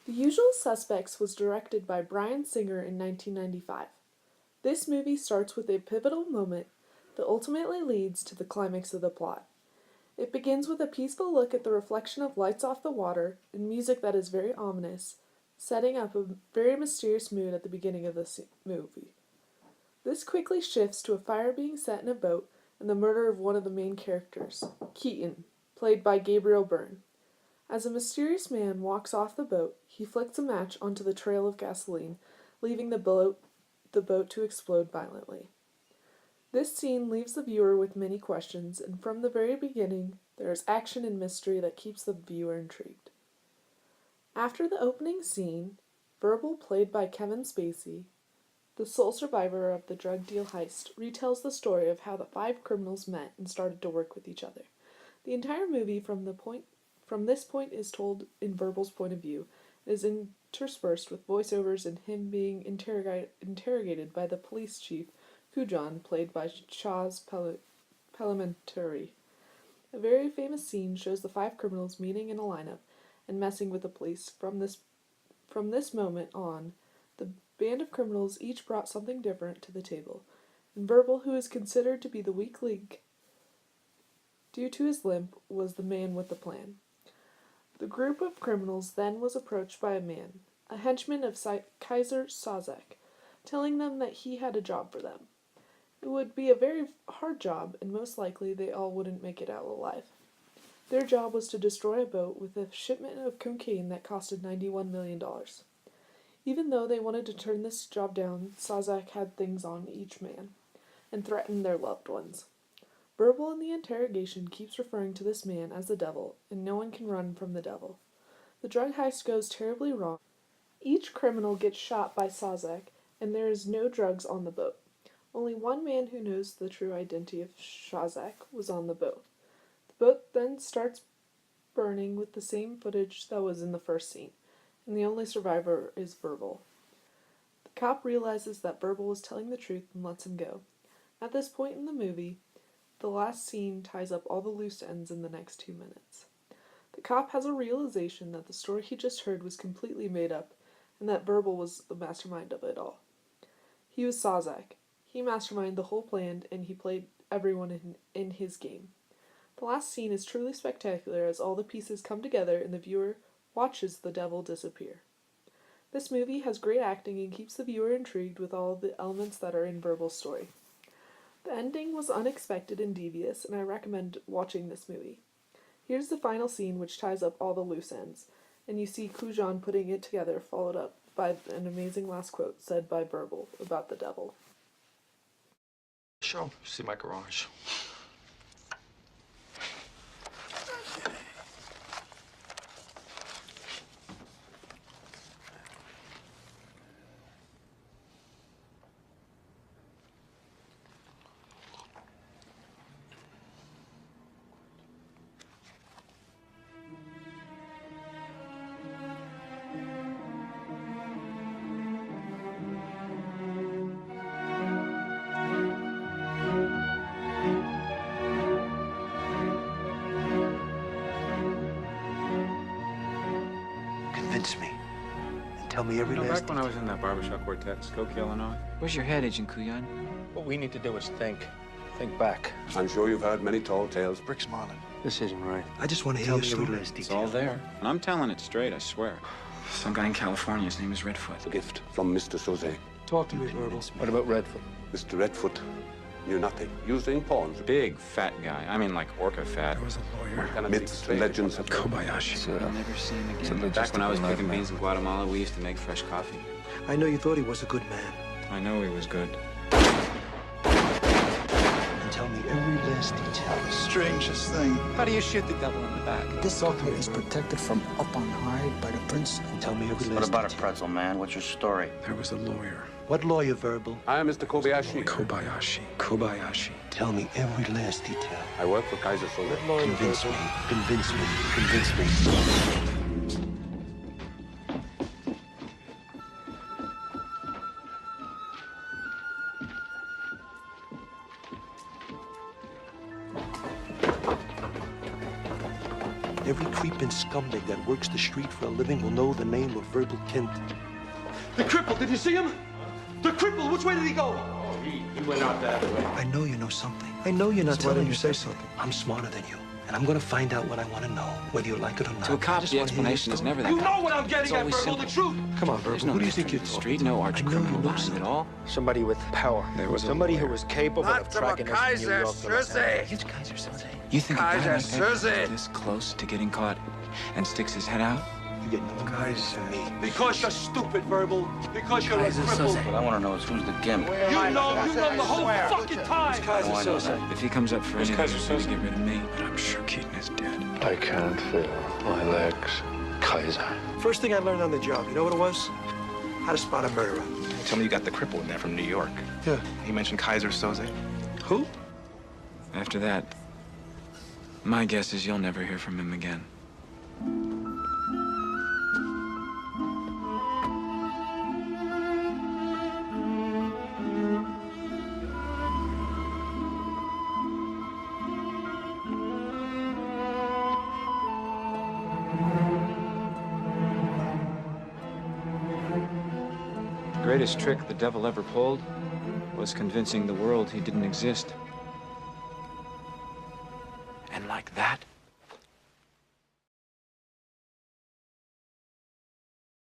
The Usual Suspects was directed by Bryan Singer in 1995. This movie starts with a pivotal moment that ultimately leads to the climax of the plot. It begins with a peaceful look at the reflection of lights off the water and music that is very ominous, setting up a very mysterious mood at the beginning of the movie. This quickly shifts to a fire being set in a boat and the murder of one of the main characters, Keaton, played by Gabriel Byrne. As a mysterious man walks off the boat, he flicks a match onto the trail of gasoline, leaving the boat to explode violently. This scene leaves the viewer with many questions, and from the very beginning, there is action and mystery that keeps the viewer intrigued. After the opening scene, Verbal, played by Kevin Spacey, the sole survivor of the drug deal heist, retells the story of how the five criminals met and started to work with each other. The entire movie from this point is told in Verbal's point of view, and is interspersed with voiceovers and him being interrogated by the police chief, Kujan, played by Chaz Palminteri. A very famous scene shows the five criminals meeting in a lineup and messing with the police. From this moment on, the band of criminals each brought something different to the table, and Verbal, who is considered to be the weak link due to his limp, was the man with the plan. The group of criminals then was approached by a man, a henchman of Kaiser Sozak, telling them that he had a job for them. It would be a very hard job, and most likely they all wouldn't make it out alive. Their job was to destroy a boat with a shipment of cocaine that costed $91 million. Even though they wanted to turn this job down, Sozak had things on each man, and threatened their loved ones. Verbal in the interrogation keeps referring to this man as the devil, and no one can run from the devil. The drug heist goes terribly wrong. Each criminal gets shot by Sozak, and there is no drugs on the boat. Only one man who knows the true identity of Sozak was on the boat. The boat then starts burning with the same footage that was in the first scene, and the only survivor is Verbal. The cop realizes that Verbal is telling the truth and lets him go. At this point in the movie, the last scene ties up all the loose ends in the next 2 minutes. The cop has a realization that the story he just heard was completely made up, and that Verbal was the mastermind of it all. He was Sozak. He masterminded the whole plan, and he played everyone in his game. The last scene is truly spectacular as all the pieces come together and the viewer watches the devil disappear. This movie has great acting and keeps the viewer intrigued with all the elements that are in Verbal's story. The ending was unexpected and devious, and I recommend watching this movie. Here's the final scene, which ties up all the loose ends, and you see Kujan putting it together, followed up by an amazing last quote said by Verbal about the devil. Show. See my garage. Convince me. And tell me every last Back when I was in that barbershop quartet, Skokie, Illinois. Where's your head, Agent Kuyan? What we need to do is think. Think back. I'm sure you've heard many tall tales. Bricks Marlin. This isn't right. I just want to Tell hear me your every story. last It's detail. all there. And I'm telling it straight, I swear. Some guy in California, his name is Redfoot. A gift from Mr. Soze. Talk to me, Verbal. What about Redfoot? Mr. Redfoot knew nothing. Using pawns. Big, fat guy. I mean, like orca fat. There was a lawyer. Myths and legends have Kobayashi. So I'll never see him again. Something Back when I was just a picking nightmare. beans in Guatemala, we used to make fresh coffee. I know you thought he was a good man. I know he was good. And tell me every last detail. Strangest thing. How do you shoot the devil in the back? This guy is protected from up on high by the prince. And tell me every last What about a detail. pretzel, man? What's your story? There was a lawyer. What lawyer, Verbal? I am Mr. Kobayashi. Kobayashi. Kobayashi. Tell me every last detail. I work for Kaiser Soze. Convince me. Convince me. Convince me. Every creeping scumbag that works the street for a living will know the name of Verbal Kint. The cripple, did you see him? The cripple, which way did he go? Oh, he went out that way. I know you know something. I know you're not telling me something. I'm smarter than you, and I'm gonna find out what I want to know, whether you like it or not. To a cop, I just the wanna hear your explanation is story. never that You know complicated. what I'm getting It's at, always Verbal, the simple. truth. Come on, There's Verbal. no Who do you mystery think in you're the talking street, to? no arch I know criminal you know behind something. it all. Somebody with power. There was a Somebody who lawyer. was capable of tracking us from New York to Los Angeles. It's Kaiser Soze. You think a guy Kaiser like that Soze. is this close to getting caught and sticks his head out? You get no Kaiser me. Because you're stupid, Verbal. Because you're a Kaiser cripple. Soze. What I want to know is who's the gimp. You know the whole fucking time. Kaiser Oh, I know Soze. If he comes up for anything, Kaiser he's gonna Soze? get rid of me. But I'm sure Keaton is dead. I can't feel my legs. Kaiser. First thing I learned on the job, you know what it was? How to spot a murderer. Tell me you got the cripple in there from New York. Yeah. He mentioned Kaiser Soze. Who? After that, my guess is you'll never hear from him again. The greatest trick the devil ever pulled was convincing the world he didn't exist. And like that,